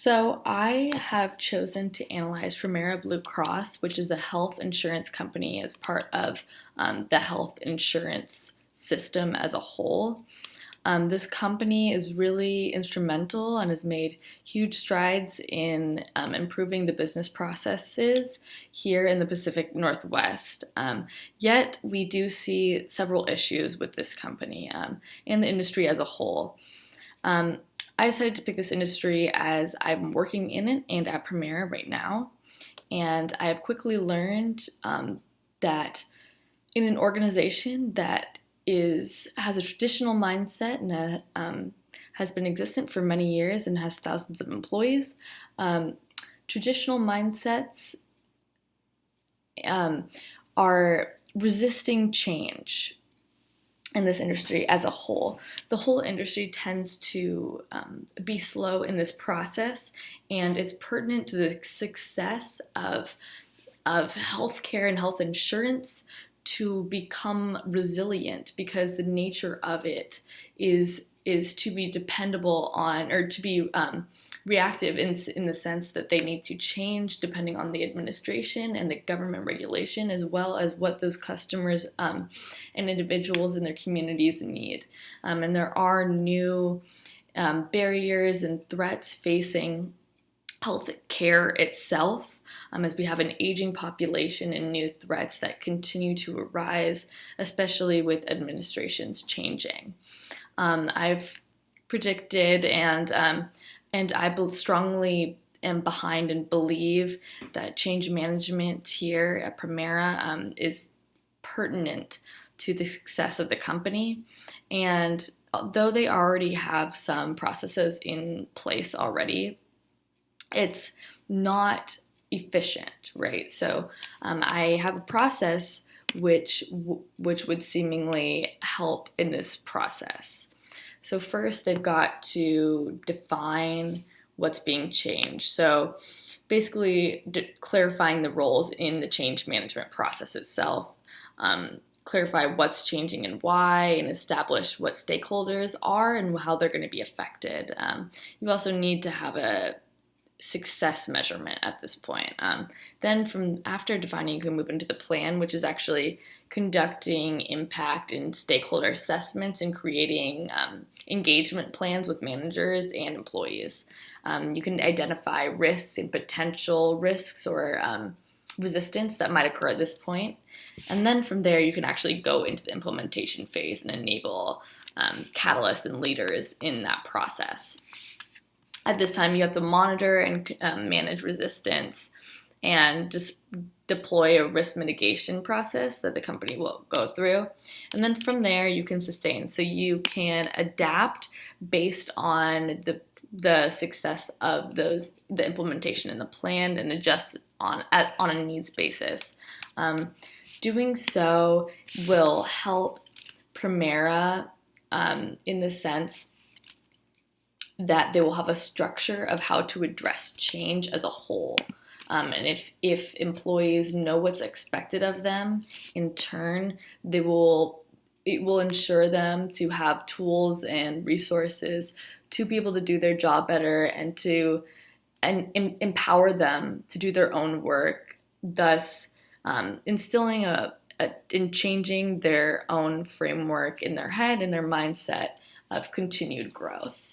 So I have chosen to analyze Premera Blue Cross, which is a health insurance company as part of the health insurance system as a whole. This company is really instrumental and has made huge strides in improving the business processes here in the Pacific Northwest. Yet we do see several issues with this company and the industry as a whole. Um, I decided to pick this industry as I'm working in it and at Premera right now. And I have quickly learned that in an organization that has a traditional mindset and has been existent for many years and has thousands of employees, um, traditional mindsets um, are resisting change in this industry as a whole. The whole industry tends to be slow in this process, and it's pertinent to the success of healthcare and health insurance to become resilient, because the nature of it is to be dependable on, or to be reactive in the sense that they need to change depending on the administration and the government regulation, as well as what those customers and individuals in their communities need. And there are new barriers and threats facing health care itself, as we have an aging population and new threats that continue to arise, especially with administrations changing. I've predicted and I strongly am behind and believe that change management here at Premera is pertinent to the success of the company. And though they already have some processes in place already, it's not efficient, right? So I have a process which would seemingly help in this process. So first, they've got to define what's being changed. So basically, clarifying the roles in the change management process itself. Clarify what's changing and why, and establish what stakeholders are and how they're going to be affected. You also need to have a success measurement at this point. Then from after defining, you can move into the plan, which is actually conducting impact and stakeholder assessments and creating engagement plans with managers and employees. You can identify risks and potential risks or resistance that might occur at this point. And then from there, you can actually go into the implementation phase and enable catalysts and leaders in that process. At this time, you have to monitor and manage resistance and just deploy a risk mitigation process that the company will go through. And then from there, you can sustain. So you can adapt based on the success of the implementation and the plan, and adjust on a needs basis. Doing so will help Premera in the sense that they will have a structure of how to address change as a whole. And if employees know what's expected of them, in turn, it will ensure them to have tools and resources to be able to do their job better and empower them to do their own work, thus instilling in changing their own framework in their head and their mindset of continued growth.